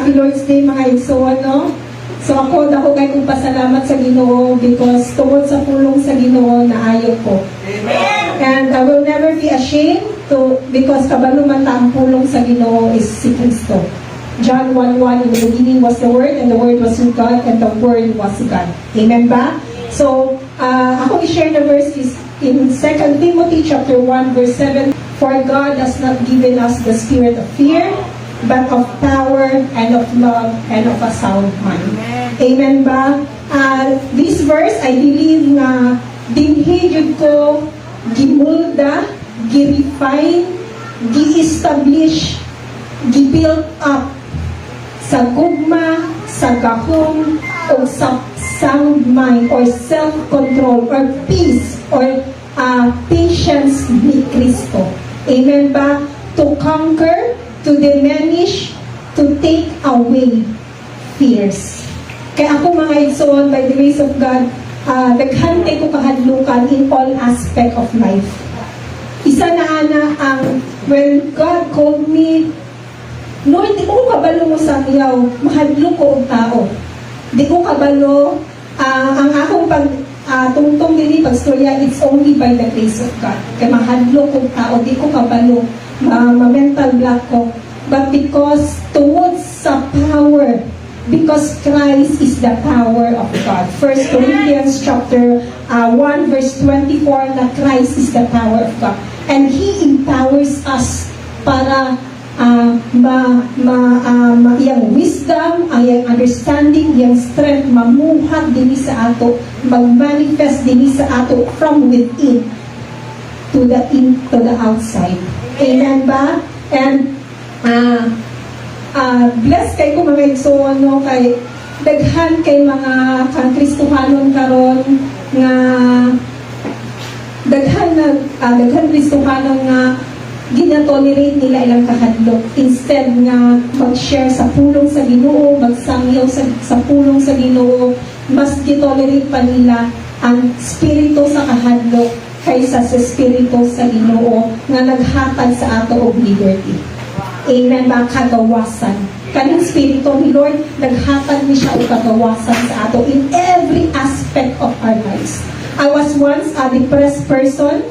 Happy Lord's Day mga igsoon, no? So ako kay kong pasalamat sa Ginoo because tungod sa pulong sa Ginoo na ayo ko. Amen. And I will never be ashamed because kabalo man ta ang pulong sa Ginoo is si Kristo. John 1:1, in the beginning was the Word, and the Word was with God, and the Word was God. Amen ba? So, ako i-share the verse is in 2 Timothy chapter 1 verse 7. For God has not given us the spirit of fear, but of power and of love and of a sound mind. Amen ba? This verse, I believe na dinhijud ko, gimulda, gi-refine, gi-establish, gi-build up sa gugma, sa gahom, o sa sound mind, or self-control, or peace, or patience ni Kristo. Amen ba? To conquer, to diminish, to take away fears. Kaya ako mga igsoon, by the grace of God, naghantay ko kahadlukan in all aspect of life. Isa na ana ang, when God called me, Lord, di ko kabalo mo sa miyaw, mahadlo ko ang tao. Di ko kabalo, ang akong tungtong dili pagstorya, it's only by the grace of God. Kaya mahadlo ko ang tao, di ko kabalo, ma-mental block ko. But because towards sa power, because Christ is the power of God. 1 Corinthians chapter 1 verse 24, na Christ is the power of God. And He empowers us para iyang wisdom, iyang understanding, iyang strength, mamuhat din sa ato, mag-manifest din sa ato from within to the outside. Amen ba? And bless kay ko mga igsoon, no, kay daghan kay mga Kristohanon karon nga daghan Kristohanon nga ginatolerate nila ilang kahadlok instead nga mag-share sa pulong sa Ginoo, magsangyaw sa pulong sa Ginoo, mas gitolerate pa nila ang spirito sa kahadlok kaysa sa spirito sa Ginoo nga naghatag sa ato og liberty. Amen ba? Kagawasan. Kaning spirito ni Lord, naghatag ni siya og kagawasan sa ato in every aspect of our lives. I was once a depressed person.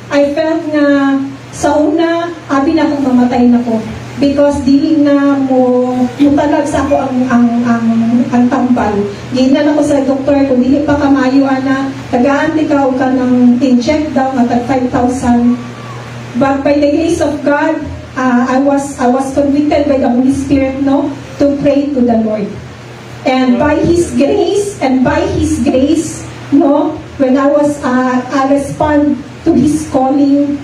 I felt nga sa una, abi na akong mamatay na ko. Because dili na mutalag sa ako ang tambal. Ginan ako sa doktor, kung dili pa kamayo na, tagaan ka o ka ng inject daw at 5,000. But by the grace of God, I was convicted by the Holy Spirit, no, to pray to the Lord. And by His grace, no, when I respond to His calling,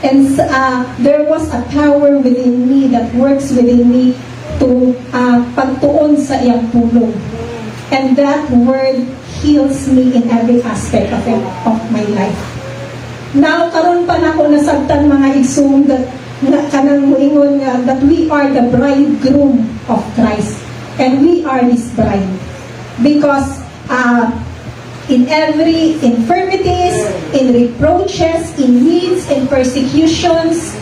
and there was a power within me that works within me to pagtuon sa iyang pulong. And that word heals me in every aspect of my life. Now, karon pa na ako nasabtan mga igsoon that kanang moingon nga that we are the bridegroom of Christ. And we are His bride. Because in every infirmities, in reproaches, in needs, in persecutions,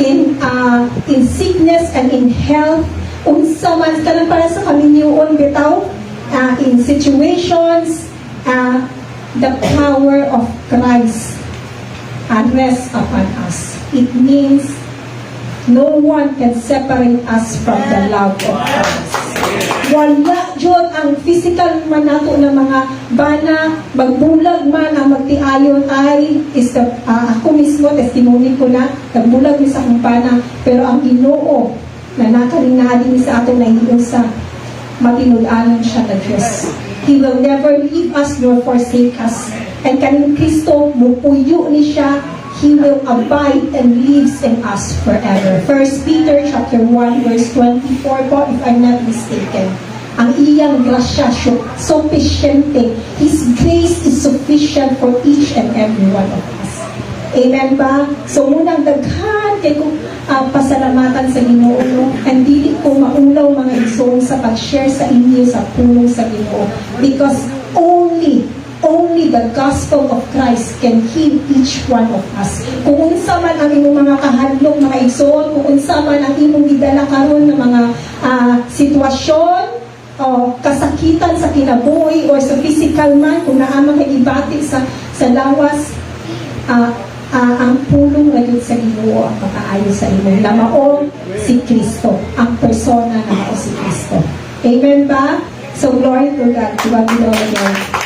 in sickness and in health, unsa man kanang para sa kaminyoon bitaw, in situations, the power of Christ rests upon us. It means no one can separate us from the love of Christ. Wala jud ang physical man nato na mga bana, magbulag man ang magtiayon ay is the, ako mismo testimony ko na nagbulag mi sa akong bana, pero ang Ginoo na nakalingadin sa ato na iusa matinud-anon siya na Diyos. He will never leave us nor forsake us. And kaning Kristo mupuyo ni siya, He will abide and lives in us forever. 1 Peter chapter 1 verse 24 po, if I'm not mistaken. Ang iyang grasya sufficiente. His grace is sufficient for each and every one of us. Amen ba? So munang daghan kay kung pasalamatan sa Ginoo, and dili ko maulaw mga igsoon sa pag-share sa inyo sa pulong sa Ginoo. Because only only the gospel of Christ can heal each one of us. Kung unsa man ang imong mga kahadlok, mga igsoon, kung unsa man ang imong gidala karon ng mga sitwasyon, o kasakitan sa kinabuhi or sa physical man, kung naamang ibati sa lawas, ang pulong na yun sa Ginoo ang makaayo sa imo. Lamaong si Kristo, ang persona na mao si Kristo. Amen ba? So glory to God. To God be all again.